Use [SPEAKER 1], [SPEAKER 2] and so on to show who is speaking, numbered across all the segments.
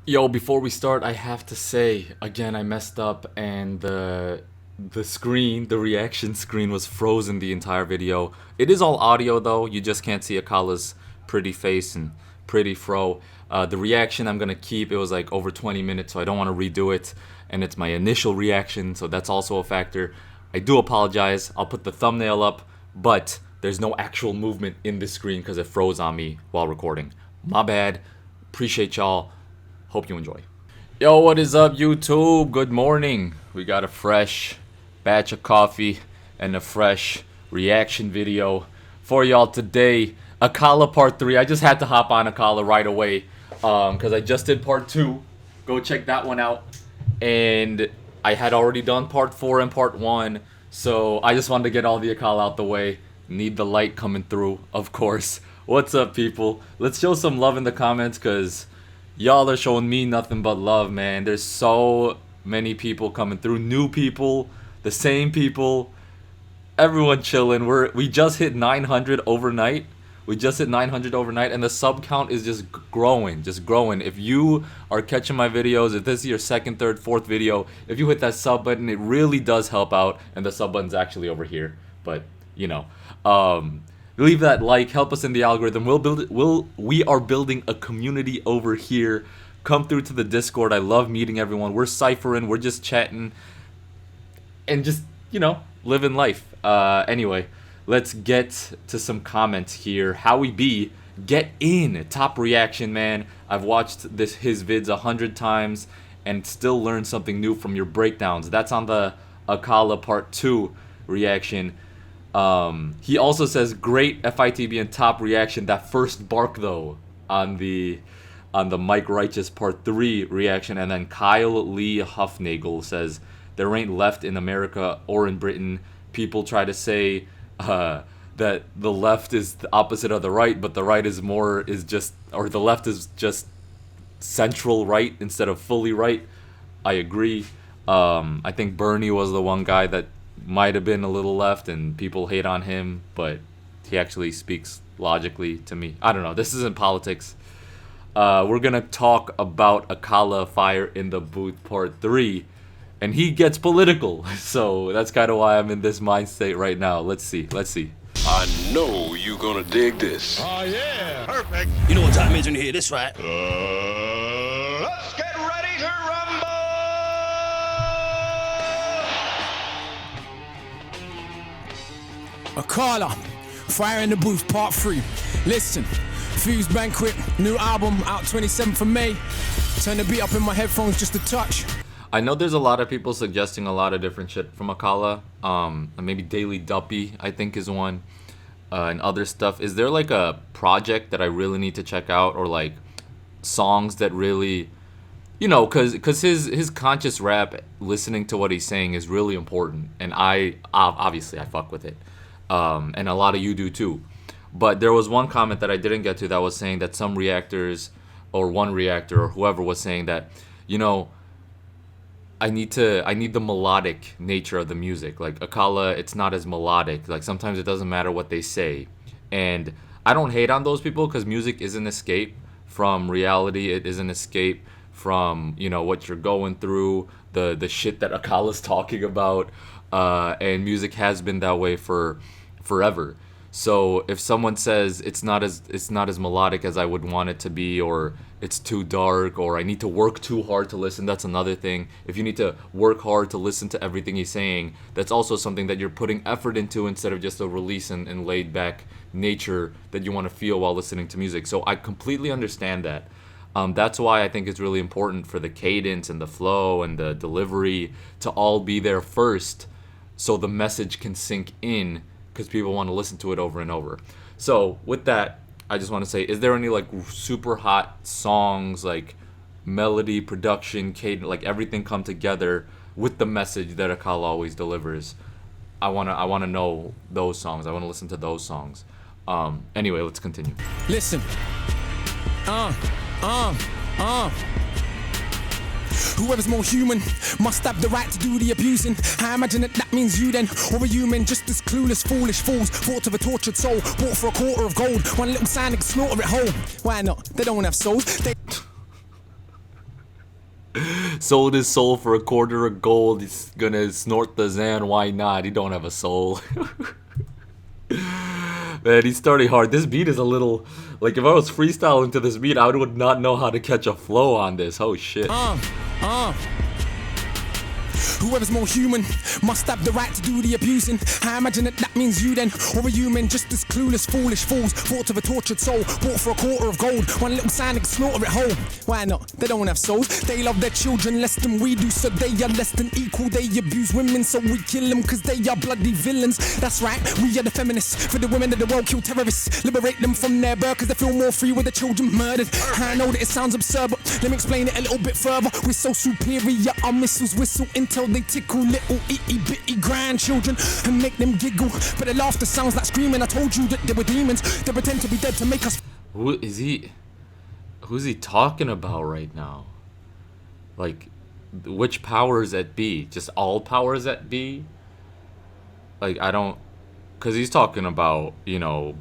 [SPEAKER 1] Yo, before we start, I have to say again, I messed up, and the reaction screen was frozen the entire video. It is all audio though. You just can't see Akala's pretty face and pretty fro. The reaction I'm gonna keep. It was like over 20 minutes, so I don't want to redo it. And it's my initial reaction, so that's also a factor. I do apologize. I'll put the thumbnail up, but there's no actual movement in the screen because it froze on me while recording. My bad. Appreciate y'all. Hope you enjoy. Yo, what is up, YouTube? Good morning. We got a fresh batch of coffee and a fresh reaction video for y'all today. Akala part 3. I just had to hop on Akala right away because I just did part 2. Go check that one out. And I had already done part 4 and part 1. So I just wanted to get all the Akala out the way. Need the light coming through, of course. What's up, people? Let's show some love in the comments because y'all are showing me nothing but love, man. There's so many people coming through. New people, the same people, everyone chilling. We just hit 900 overnight. We just hit 900 overnight, and the sub count is just growing, just growing. If you are catching my videos, if this is your second, third, fourth video, if you hit that sub button, it really does help out. And the sub button's actually over here, but you know. Leave that like, help us in the algorithm. We are building a community over here. Come through to the Discord. I love meeting everyone. We're ciphering, we're just chatting and just, living life. Anyway, let's get to some comments here. Howie B, get in. Top reaction, man. I've watched his vids 100 times and still learn something new from your breakdowns. That's on the Akala part 2 reaction. He also says great FITB and top reaction. That first bark though on the Mike Righteous part 3 reaction. And then Kyle Lee Huffnagel says there ain't left in America or in Britain. People try to say that the left is the opposite of the right, but the right is the left is just central right instead of fully right. I agree. I think Bernie was the one guy that might have been a little left and people hate on him, but he actually speaks logically to me. I don't know. This isn't politics. We're going to talk about Akala Fire in the Booth part 3, and he gets political. So that's kind of why I'm in this mind state right now. Let's see.
[SPEAKER 2] I know you're gonna dig this.
[SPEAKER 3] Oh, yeah. Perfect.
[SPEAKER 4] You know what time it is when you hear this, right?
[SPEAKER 3] Let's get ready to rumble.
[SPEAKER 5] Akala, Fire in the Booth, Part 3. Listen, Fuse Banquet, new album out 27th of May. Turn the beat up in my headphones just a touch.
[SPEAKER 1] I know there's a lot of people suggesting a lot of different shit from Akala. Maybe Daily Duppy, I think, is one. And other stuff. Is there like a project that I really need to check out, or like songs that really, because his conscious rap, listening to what he's saying is really important, and I fuck with it, and a lot of you do too. But there was one comment that I didn't get to that was saying that some reactors, or one reactor, or whoever was saying that, I need the melodic nature of the music. Like Akala, it's not as melodic. Like sometimes it doesn't matter what they say. And I don't hate on those people because music is an escape from reality. It is an escape from, what you're going through, the shit that Akala's talking about. And music has been that way for forever. So if someone says it's not as melodic as I would want it to be, or it's too dark, or I need to work too hard to listen, that's another thing. If you need to work hard to listen to everything he's saying, that's also something that you're putting effort into instead of just a release and laid back nature that you want to feel while listening to music. So I completely understand that. That's why I think it's really important for the cadence and the flow and the delivery to all be there first, so the message can sink in, because people want to listen to it over and over. So with that, I just want to say, is there any like super hot songs, like melody, production, cadence, like everything come together with the message that Akala always delivers? I wanna know those songs. I want to listen to those songs. Anyway, let's continue.
[SPEAKER 5] Listen. Whoever's more human must have the right to do the abusing. I imagine that means you then, or a human just as clueless, foolish fools. Thought of a tortured soul, bought for a quarter of gold. One little sign and slaughter it whole. Why not? They don't have souls.
[SPEAKER 1] sold his soul for a quarter of gold. He's gonna snort the Xan. Why not? He don't have a soul. Man, he's starting hard. This beat is a little... Like, if I was freestyling to this beat, I would not know how to catch a flow on this. Oh, shit.
[SPEAKER 5] Whoever's more human must have the right to do the abusing. I imagine that means you then, or a human just as clueless, foolish fools. Thought of a tortured soul, bought for a quarter of gold. One little sign and slaughter it whole. Why not? They don't have souls. They love their children less than we do, so they are less than equal. They abuse women, so we kill them, cause they are bloody villains. That's right, we are the feminists. For the women of the world, kill terrorists. Liberate them from their birth, cause they feel more free with the children murdered. I know that it sounds absurd, but let me explain it a little bit further. We're so superior, our missiles whistle until they tickle little itty bitty grandchildren and make them giggle. But their laughter sounds like screaming. I told you that they were demons. They pretend to be dead to make us.
[SPEAKER 1] Who is he? Who's he talking about right now? Like, which powers at B? Just all powers at B? Like, I don't... Because he's talking about, you know,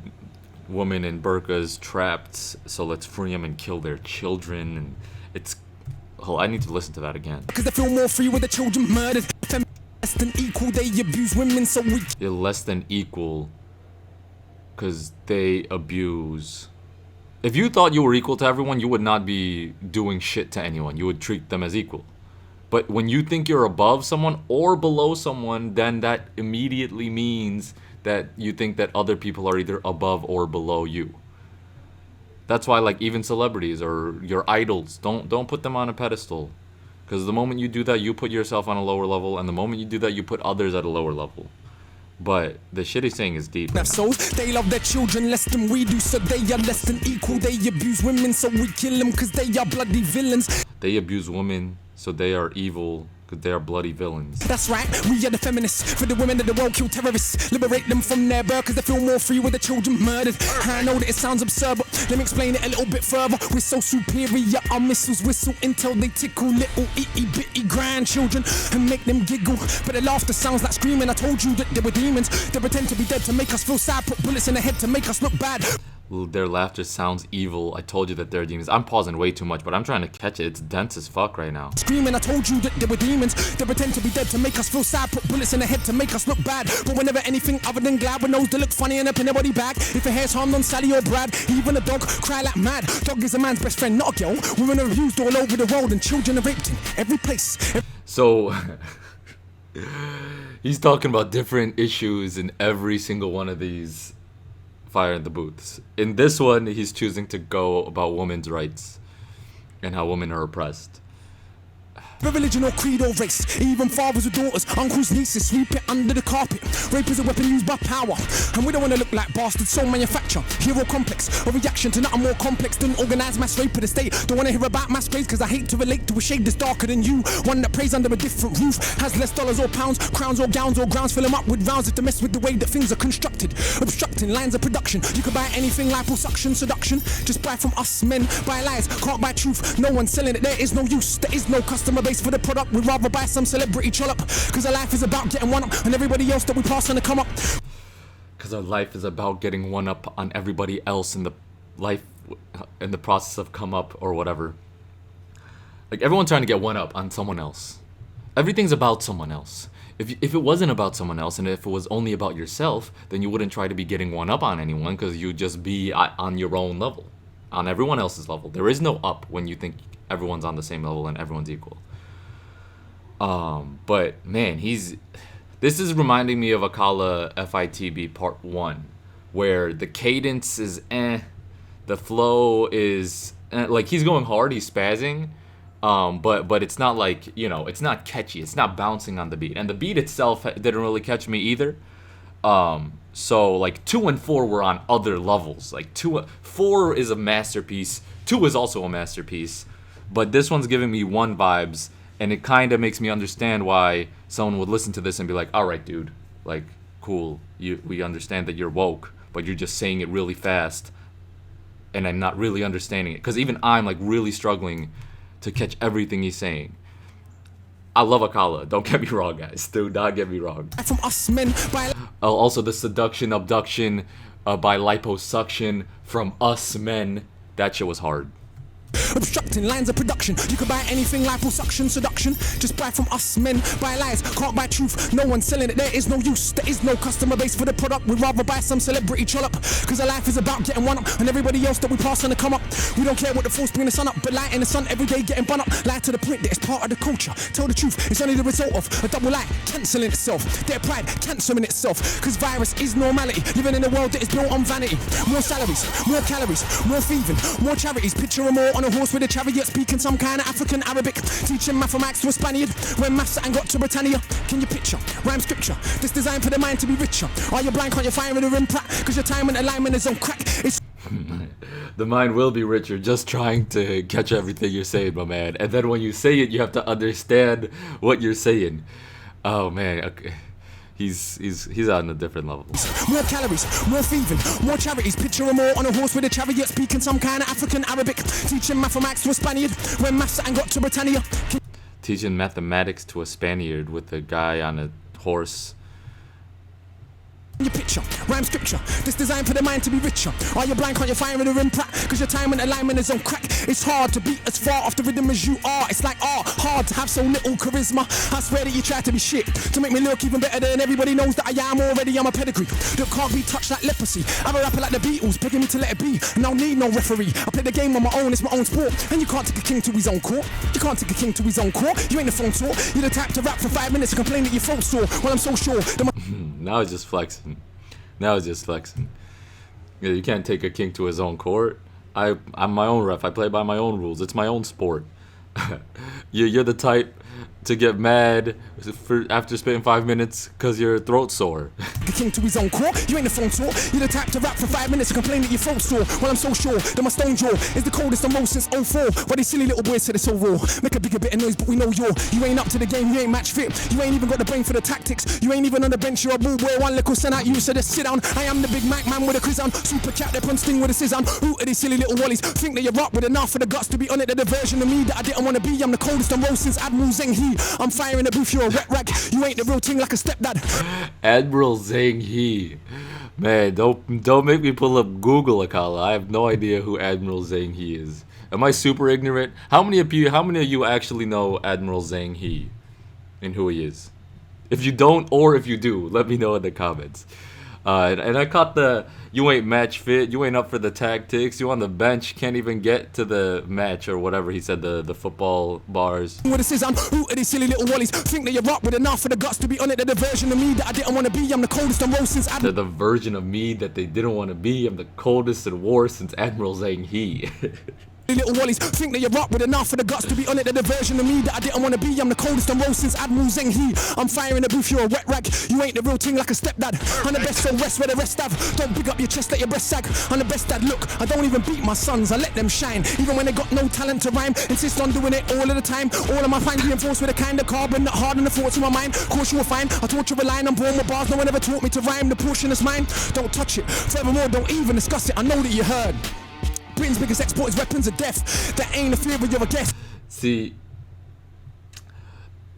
[SPEAKER 1] women in burqas trapped, so let's free them and kill their children. And it's... Oh, I need to listen to that again.
[SPEAKER 5] Because they feel more free with the children murdered. Less than equal, they abuse women, so we...
[SPEAKER 1] They're less than equal. Because they abuse... If you thought you were equal to everyone, you would not be doing shit to anyone. You would treat them as equal. But when you think you're above someone or below someone, then that immediately means that you think that other people are either above or below you. That's why, like, even celebrities or your idols, don't put them on a pedestal. Because the moment you do that, you put yourself on a lower level, and the moment you do that, you put others at a lower level. But the shit he's saying is deep.
[SPEAKER 5] Have souls, they love their children less than we do, so they are less than equal. They abuse women, so we kill them, cause they are bloody villains.
[SPEAKER 1] They abuse women, so they are evil, because they are bloody villains.
[SPEAKER 5] That's right, we are the feminists. For the women of the world, kill terrorists. Liberate them from their birth, cause they feel more free with the children murdered. I know that it sounds absurd, but let me explain it a little bit further. We're so superior, our missiles whistle until they tickle little itty bitty grandchildren and make them giggle. But their laughter sounds like screaming. I told you that they were demons. They pretend to be dead to make us feel sad, put bullets in the head to make us look bad.
[SPEAKER 1] Their laughter sounds evil. I told you that they're demons. I'm pausing way too much, but I'm trying to catch it. It's dense as fuck right now.
[SPEAKER 5] Screaming, I told you that they were demons. They pretend to be dead to make us feel sad, put bullets in the head to make us look bad. But we're never anything other than glad. With nose that look funny and up in their body bag. If it hair's harmed on Sally or Brad, even a dog cry like mad. Dog is a man's best friend, not a girl. Women are abused all over the world and children are raped in every place.
[SPEAKER 1] So he's talking about different issues in every single one of these Fire in the Booths. In this one, he's choosing to go about women's rights and how women are oppressed.
[SPEAKER 5] The religion or creed or race, even fathers or daughters, uncles, nieces, sweep it under the carpet. Rape is a weapon used by power, and we don't want to look like bastards, so manufacture hero complex, a reaction to nothing more complex than organized mass rape of the state. Don't want to hear about mass graves, cause I hate to relate to a shade that's darker than you. One that prays under a different roof, has less dollars or pounds, crowns or gowns or grounds, fill them up with rounds to mess with the way that things are constructed. Obstructing lines of production, you can buy anything, liposuction, seduction. Just buy from us men, buy lies, can't buy truth. No one's selling it, there is no use, there is no customer base for the product. We'd rather buy some celebrity trollop, cause our life is about getting one up on everybody else that we pass on to come up.
[SPEAKER 1] Cause our life is about getting one up on everybody else in the life, in the process of come up or whatever. Like, everyone's trying to get one up on someone else. Everything's about someone else. If it wasn't about someone else, and if it was only about yourself, then you wouldn't try to be getting one up on anyone, cause you'd just be on your own level, on everyone else's level. There is no up when you think everyone's on the same level and everyone's equal. But man, this is reminding me of Akala FITB Part 1, where the cadence is the flow is like, he's going hard, he's spazzing, but it's not like, you know, it's not catchy, it's not bouncing on the beat, and the beat itself didn't really catch me either. So like 2 and 4 were on other levels. Like 4 is a masterpiece, 2 is also a masterpiece, but this one's giving me 1 vibes. And it kind of makes me understand why someone would listen to this and be like, all right, dude, like, cool, we understand that you're woke, but you're just saying it really fast, and I'm not really understanding it. Because even I'm, like, really struggling to catch everything he's saying. I love Akala, don't get me wrong, guys. Do not get me wrong.
[SPEAKER 5] From us men,
[SPEAKER 1] Also, the seduction, abduction by liposuction from us men, that shit was hard.
[SPEAKER 5] Obstructing lines of production. You can buy anything, liposuction, seduction. Just buy from us, men. Buy lies, can't buy truth. No one's selling it, there is no use. There is no customer base for the product. We'd rather buy some celebrity trollop. Cause our life is about getting one up. And everybody else that we pass on to come up. We don't care what the force bring the sun up. But light in the sun every day getting bun up. Lie to the point that it's part of the culture. Tell the truth, it's only the result of a double lie cancelling itself. Their pride cancelling itself. Cause virus is normality. Living in a world that is built on vanity. More salaries, more calories, more thieving, more charities. Picture them all on a horse with a chariot, speaking some kind of African Arabic, teaching mathematics to a Spaniard when maths ain't got to Britannia. Can you picture rhyme scripture? This designed for the mind to be richer. Are you blind? Can't you find the rim prat? Cause your time and alignment is on crack. It's
[SPEAKER 1] The mind will be richer, just trying to catch everything you're saying, my man. And then when you say it, you have to understand what you're saying. Oh man, okay. He's on a different level.
[SPEAKER 5] more calories, more thieving, more charities. Picture them all on a horse with a chariot, speaking some kind of African Arabic, teaching mathematics to a Spaniard when maths ain't got to Britannia.
[SPEAKER 1] Teaching mathematics to a Spaniard with a guy on a horse.
[SPEAKER 5] Your picture, rhyme scripture, this designed for the mind to be richer. Are you blind? Can't you find the rim prat? Cause your time and alignment is on crack. It's hard to beat as far off the rhythm as you are. It's like hard to have so little charisma. I swear that you try to be shit to make me look even better than everybody knows that I am already. I'm a pedigree that can't be touched like leprosy. I'm a rapper like the Beatles, begging me to let it be. And I don't need no referee. I play the game on my own, it's my own sport. And you can't take a king to his own court. You can't take a king to his own court. You ain't the phone tour. You're the type to rap for 5 minutes and complain that your throat's sore. Well, I'm so sure that
[SPEAKER 1] Now it's just flexing. Now it's just flexing. Yeah, you can't take a king to his own court. I'm my own ref. I play by my own rules. It's my own sport. You're the type to get mad after spending 5 minutes because your throat's sore.
[SPEAKER 5] the king to his own court. You ain't the phone tour. You're the type to rap for 5 minutes and complain that your throat's sore. Well, I'm so sure that my stone jaw is the coldest and most since 04. Why these silly little boys said it's so raw. Make a bigger bit of noise, but we know you ain't up to the game. You ain't match fit. You ain't even got the brain for the tactics. You ain't even on the bench. You're a ball boy. One little send out you, so just sit down. I am the big Mac man with a quiz on. Super cat that on sting with a scissor on. Who are these silly little wallies? Think that you're up with enough for the guts to be on it. They're the version of me that I didn't want to be. I'm the coldest and most since Admiral Zheng He. I'm firing the booth. You're a wet rag. You ain't the real thing like a stepdad.
[SPEAKER 1] Admiral Zheng He. Man, don't make me pull up Google, Akala. I have no idea who Admiral Zheng He is. Am I super ignorant? How many of you actually know Admiral Zheng He and who he is? If you don't, or if you do, let me know in the comments. And I caught the you ain't match fit, you ain't up for the tactics, you on the bench, can't even get to the match or whatever he said, the football bars.
[SPEAKER 5] What this is, who are these silly little wallies? Think that you're up with enough for the guts to be on it. They're the version of me that I didn't want to be. I'm the coldest and worst since
[SPEAKER 1] They're the version of me that they didn't want to be. I'm the coldest and worst since Admiral Zheng He.
[SPEAKER 5] Little wallies think that you're up with enough for the guts to be on it. They're the version of me that I didn't want to be. I'm the coldest and worst since Admiral Zheng He. I'm firing the booth, you're a wet rag. You ain't the real thing like a stepdad. I'm the best, so rest where the rest have. Don't big up your chest, let your breast sag. I'm the best dad, look, I don't even beat my sons. I let them shine, even when they got no talent to rhyme. Insist on doing it all of the time. All of my fine reinforced with a kind of carbon, not hard on the thoughts in my mind. Course you will find, I taught you a line, I'm born with bars. No one ever taught me to rhyme, the portion is mine. Don't touch it, furthermore, don't even discuss it. I know that you heard Britain's biggest export is weapons of death. That ain't a fear when you're a guest.
[SPEAKER 1] See,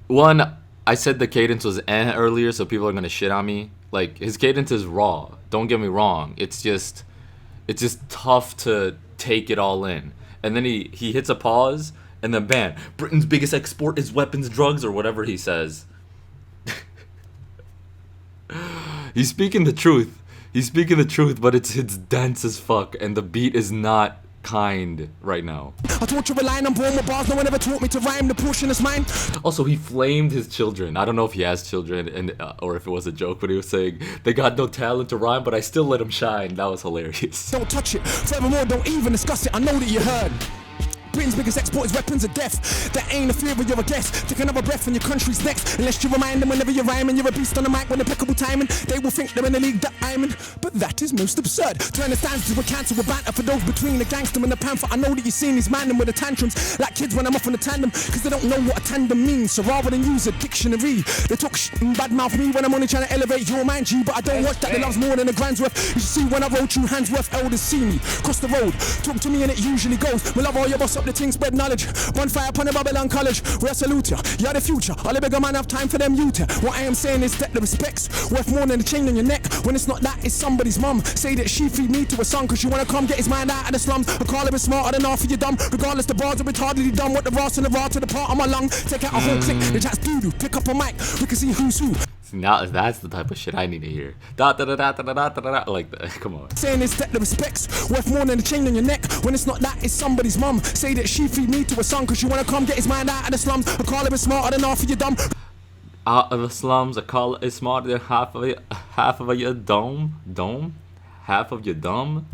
[SPEAKER 1] one, I said the cadence was earlier, so people are gonna shit on me. Like, his cadence is raw. Don't get me wrong. It's just tough to take it all in. And then he hits a pause, and then bam, Britain's biggest export is weapons, drugs, or whatever he says. He's speaking the truth. He's speaking the truth, but it's dense as fuck, and the beat is not kind right now.
[SPEAKER 5] I taught you a line, I'm born with bars. No one ever taught me to rhyme, the portion is mine.
[SPEAKER 1] Also, he flamed his children. I don't know if he has children and or if it was a joke, but he was saying they got no talent to rhyme, but I still let them shine. That was hilarious.
[SPEAKER 5] Don't touch it. Furthermore, don't even discuss it. I know that you heard Britain's biggest export is weapons of death. That ain't a fear when you're a guest. Take another breath when your country's next. Unless you remind them whenever you rhyme and you're a beast on the mic with impeccable timing, they will think they're in the league that I'm in. But that is most absurd. To understand to a cancel with banter for those between the gangster and the panther. I know that you've seen these man with the tantrums like kids when I'm off on the tandem, cause they don't know what a tandem means. So rather than use a dictionary, they talk and badmouth me when I'm only trying to elevate your mind, G. But I don't watch that, they love's more than a grand's worth. You should see when I roll through hands worth, elders see me cross the road, talk to me and it usually goes. We love all your boss up the thing, spread knowledge. Bonfire upon the Babylon College. We are salute ya. You're the future. All the bigger man have time for them youth. What I am saying is that the respect's worth more than the chain on your neck. When it's not that, it's somebody's mum. Say that she feed me to a son, cause you wanna come get his mind out of the slums. I call him smarter than half of you dumb. Regardless, the bars are retardedly dumb. What the Ross and the raw to the part of my lung. Take out a whole click, the chat's doo-doo. Pick up a mic, we can see who's who.
[SPEAKER 1] Now that's the type of shit I need to hear. Da da da da da da da da. Like, come on.
[SPEAKER 5] Saying is that the respect's worth more than the chain on your neck. When it's not that, it's somebody's mum. Say that she feed me to a son, cause you wanna come get his mind out of the slums. I call him smarter than half of you dumb.
[SPEAKER 1] Out of the slums, I call it smarter than half of your dome, half of your dumb.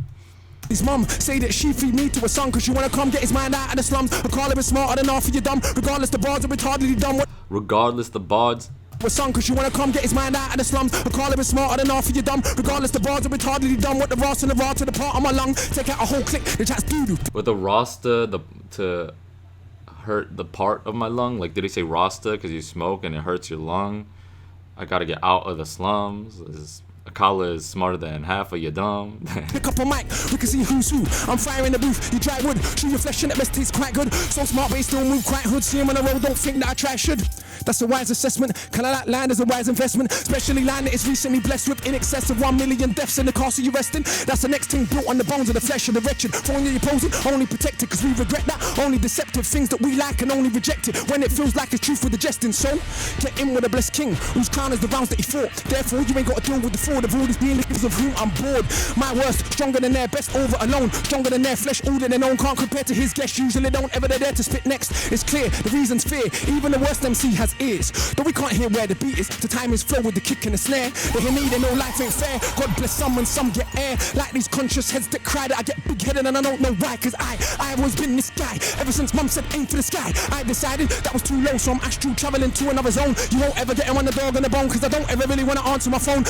[SPEAKER 5] His mum say that she feed me to a son, cause you wanna come get his mind out of the slums. I call him smarter than half of you dumb. Regardless, the bards are retardedly dumb.
[SPEAKER 1] Regardless, the bards.
[SPEAKER 5] A son, cause you wanna come get his mind out of the slums. I call him smarter than half of you dumb. Regardless, the bards are retardedly dumb. What the Ross and the raw to the part of my lung. Take out a whole click, the chat's doo-doo.
[SPEAKER 1] With the Rasta, to hurt the part of my lung. Like, did he say Rasta because you smoke and it hurts your lung? I gotta get out of the slums. Akala is smarter than half of your dumb.
[SPEAKER 5] Pick up a mic, we can see who's who. I'm firing the booth, you dry wood. Chew your flesh and it best tastes quite good. So smart, but he still move quite hood. See him on the road, don't think that I try should. That's a wise assessment. Kinda like land is a wise investment. Especially land that is recently blessed with in excess of 1 million deaths in the castle you rest in. That's the next thing built on the bones of the flesh of the wretched. Phone you're posing, only protected cause we regret that. Only deceptive things that we like and only rejected when it feels like it's truth with the jesting. So get in with a blessed king whose crown is the rounds that he fought. Therefore you ain't got to deal with the fraud of all these being because of whom I'm bored. My worst, stronger than their best over alone. Stronger than their flesh, older than own. Can't compare to his guests, usually don't ever dare to spit next. It's clear, the reason's fear. Even the worst MC has ears. Though we can't hear where the beat is. The time is flow with the kick and the snare. They hear me, they know life ain't fair. God bless some when some get air. Like these conscious heads that cry that I get big headed and I don't know why. Cause I've always been this guy. Ever since mum said aim for the sky. I decided that was too low, so I'm astral traveling to another zone. You won't ever get him on the dog on the bone. Cause I don't ever really wanna answer my phone.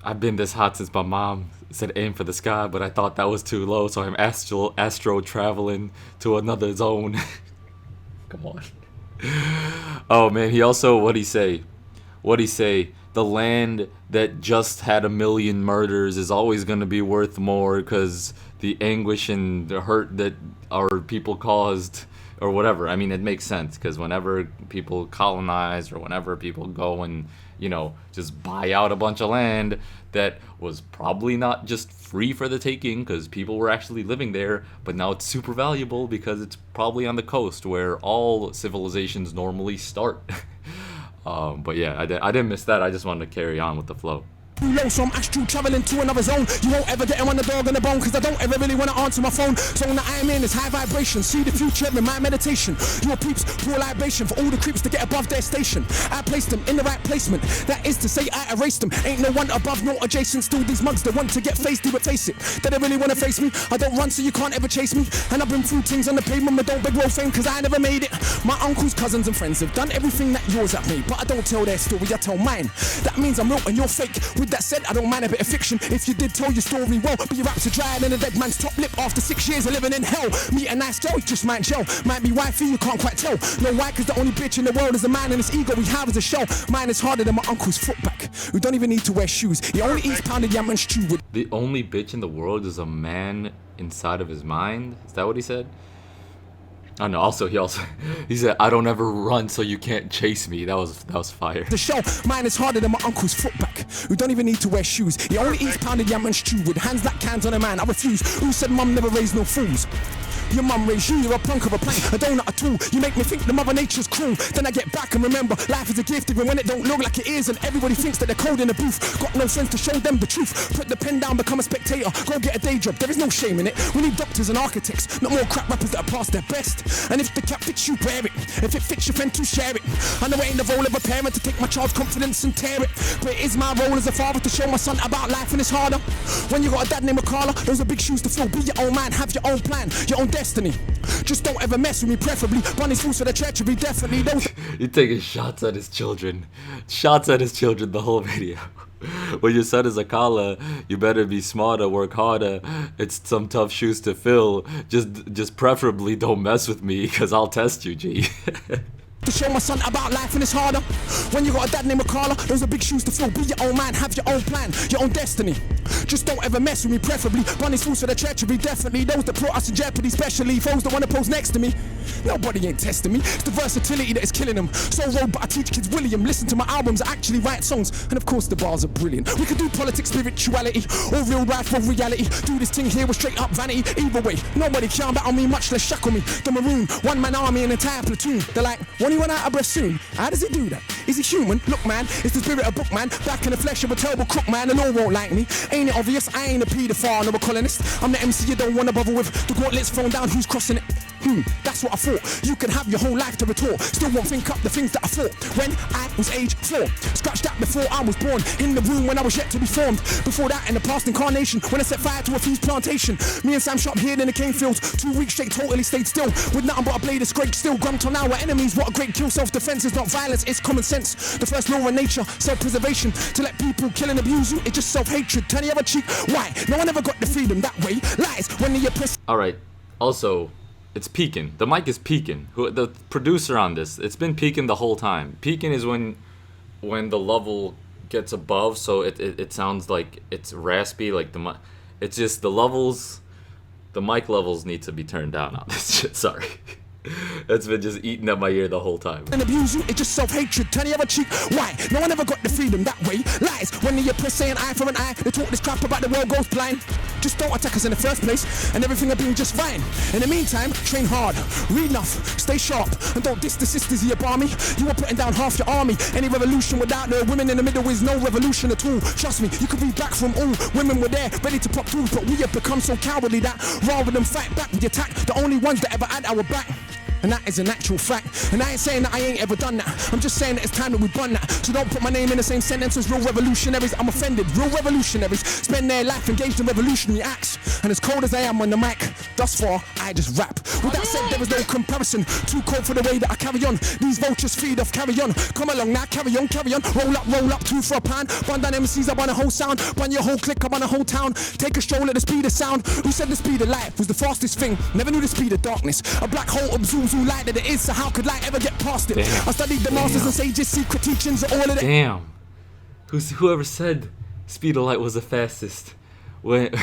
[SPEAKER 1] I've been this hot since my mom said aim for the sky, but I thought that was too low, so I'm astro traveling to another zone. Come on. Oh man, he also, what'd he say? The land that just had 1 million murders is always going to be worth more because the anguish and the hurt that our people caused, or whatever. I mean, it makes sense because whenever people colonize or whenever people go and, you know, just buy out a bunch of land that was probably not just free for the taking because people were actually living there, but now it's super valuable because it's probably on the coast where all civilizations normally start. But yeah, I didn't miss that. I just wanted to carry on with the flow.
[SPEAKER 5] Low, so I'm astral traveling to another zone. You won't ever get him on the dog on the bone, cause I don't ever really wanna answer my phone. Zone that I'm in is high vibration. See the future in my meditation. Your peeps, poor libation for all the creeps to get above their station. I placed them in the right placement. That is to say, I erased them. Ain't no one above, no adjacent. Still these mugs that want to get faced, do but face it. They don't really wanna face me. I don't run, so you can't ever chase me. And I've been through things on the pavement, but don't beg roll fame, cause I never made it. My uncles, cousins, and friends have done everything that yours have made, but I don't tell their story, I tell mine. That means I'm real and you're fake. With that said, I don't mind a bit of fiction if you did tell your story well, but your raps are drier than a dead man's top lip after 6 years of living in hell. Meet a nice girl, you just might gel. Might be wifey, you can't quite tell. No, why? Cause the only bitch in the world is a man, and his ego we have is a shell. Mine is harder than my uncle's foot back, who don't even need to wear shoes. He only eats pounded yam and stew with.
[SPEAKER 1] The only bitch in the world is a man inside of his mind? Is that what he said? Oh no, he said, I don't ever run so you can't chase me. That was fire.
[SPEAKER 5] The show, mine is harder than my uncle's foot back, who don't even need to wear shoes. He only eats pounded yam and stew with hands like cans on a man. I refuse. Who said mum never raised no fools? Your mum raised you, you're a punk of a plank, a donut, a tool. You make me think the mother nature's cruel. Then I get back and remember, life is a gift even when it don't look like it is. And everybody thinks that they're cold in the booth. Got no friends to show them the truth. Put the pen down, become a spectator. Go get a day job, there is no shame in it. We need doctors and architects, not more crap rappers that are past their best. And if the cap fits you, wear it. If it fits your friend, to share it. I know it ain't the role of a parent to take my child's confidence and tear it, but it is my role as a father to show my son about life, and it's harder when you got a dad named Akala. Those are big shoes to fill. Be your own man, have your own plan, your own destiny. Just don't ever mess with me, preferably. Bunny's fools for the treachery, definitely. Those
[SPEAKER 1] You're taking shots at his children. Shots at his children the whole video. When your son is Akala, you better be smarter, work harder. It's some tough shoes to fill. Just preferably don't mess with me, cause I'll test you, G.
[SPEAKER 5] to show my son about life, and it's harder when you got a dad named Akala. Those are big shoes to fill. Be your own man, have your own plan, your own destiny. Just don't ever mess with me, preferably. Bunny's fools for the treachery, definitely. Those that put us in jeopardy, especially foes that wanna pose next to me. Nobody ain't testing me. It's the versatility that is killing them. So road, but I teach kids William. Listen to my albums, I actually write songs. And of course the bars are brilliant. We could do politics, spirituality, or real life for reality. Do this thing here with straight up vanity. Either way, nobody can battle me, much less shackle me. The maroon, one man army, an entire platoon. They're like, when he run out of breath soon? How does he do that? Is he human? Look man, it's the spirit of book man. Back in the flesh of a terrible crook man. The law won't like me. Ain't it obvious? I ain't a paedophile nor a colonist. I'm the MC you don't wanna bother with. The gauntlets thrown down, who's crossing it? That's what I thought. You can have your whole life to retort. Still won't think up the things that I thought when I was age 4. Scratched that before I was born. In the room when I was yet to be formed. Before that in the past incarnation, when I set fire to a fuse plantation. Me and Sam shot hid in the cane fields. 2 weeks straight totally stayed still. With nothing but a blade of scrape still. Grumped on our enemies. What a great kill. Self-defense is not violence, it's common sense. The first law of nature, self-preservation. To let people kill and abuse you, it's just self-hatred. Turn the other cheek. Why? No one ever got the freedom that way. Lies when the oppressed.
[SPEAKER 1] Alright, also, it's peaking. The mic is peaking. The producer on this, it's been peaking the whole time. Peaking is when the level gets above, so it sounds like it's raspy, like it's just the mic levels need to be turned down on this shit, sorry. That's been just eating up my ear the whole time.
[SPEAKER 5] And abuse you, it's just self-hatred. Turn the other cheek. Why? No one ever got the freedom that way. Lies when the oppressed say an eye for an eye. They talk this crap about the world goes blind. Just don't attack us in the first place, and everything will be just fine. In the meantime, train hard, read enough, stay sharp, and don't diss the sisters of your army. You are putting down half your army. Any revolution without the women in the middle is no revolution at all. Trust me, you could be back from all. Women were there, ready to pop tools, but we have become so cowardly that rather than fight back, we attack the only ones that ever had our back. And that is an actual fact. And I ain't saying that I ain't ever done that. I'm just saying that it's time that we done that. So don't put my name in the same sentence as real revolutionaries. I'm offended. Real revolutionaries spend their life engaged in revolutionary acts. And as cold as I am on the mic, thus far, I just rap. With that said, there is no comparison. Too cold for the way that I carry on. These vultures feed off, carry on. Come along now, carry on, carry on. Roll up, 2 for a pound. Bun down MCs, I want a whole sound. Bun your whole clique, I want a whole town. Take a stroll at the speed of sound. Who said the speed of light was the fastest thing? Never knew the speed of darkness. A black hole absorbs all light that it is, so how could light ever get past it?
[SPEAKER 1] Damn.
[SPEAKER 5] I studied the masters and sages, secret teachings, all of it.
[SPEAKER 1] Damn. Whoever said speed of light was the fastest? When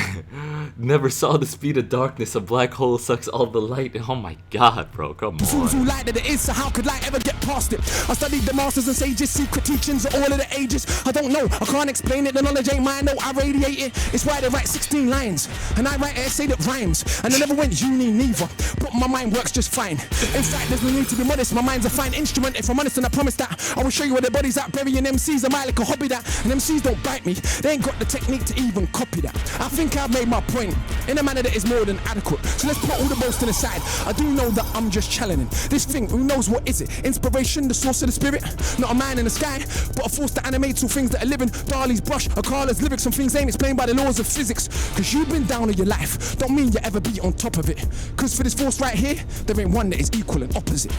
[SPEAKER 1] never saw the speed of darkness. A black hole sucks all the light. Oh my god, bro, come on.
[SPEAKER 5] Light that it is, so how could light ever get past it? I studied the masters and sages, secret teachings, all of the ages. I don't know, I can't explain it. The knowledge ain't mine, no, I radiate it. It's why they write 16 lines, and I write an essay that rhymes. And I never went uni neither, but my mind works just fine. In fact, there's no need to be modest. My mind's a fine instrument. If I'm honest, and I promise that I will show you where the body's at. Burying MCs, I might like a hobby that. And MCs don't bite me. They ain't got the technique to even copy that. I think I've made my point in a manner that is more than adequate. So let's put all the boasting aside. I do know that I'm just challenging this thing. Who knows what is it? Inspiration, the source of the spirit. Not a man in the sky, but a force that animates all things that are living. Dali's brush, Akala's lyrics. Some things ain't explained by the laws of physics. Cause you've been down in your life, don't mean you ever be on top of it. Cause for this force right here, there ain't one that is equal and opposite.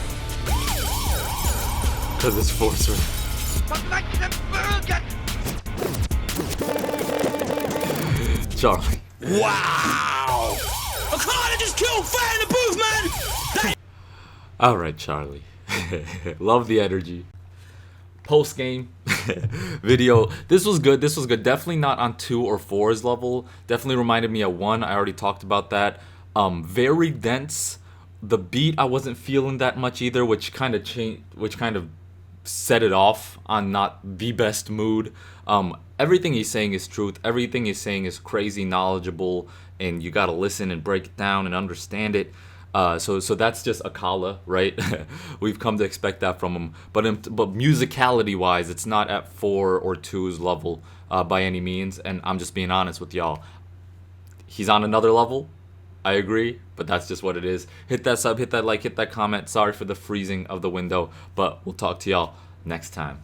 [SPEAKER 1] Cause it's force right. Charlie.
[SPEAKER 5] Wow! Akala just killed Fire in the booth, man!
[SPEAKER 1] Alright, Charlie. Love the energy. Post game video. This was good. Definitely not on 2 or 4's level. Definitely reminded me of 1. I already talked about that. Very dense. The beat I wasn't feeling that much either, which kind of set it off on not the best mood. Everything he's saying is truth. Everything he's saying is crazy knowledgeable, and you gotta listen and break it down and understand it. So that's just Akala, right? We've come to expect that from him. But musicality wise, it's not at 4 or 2's level by any means. And I'm just being honest with y'all. He's on another level. I agree, but that's just what it is. Hit that sub, hit that like, hit that comment. Sorry for the freezing of the window, but we'll talk to y'all next time.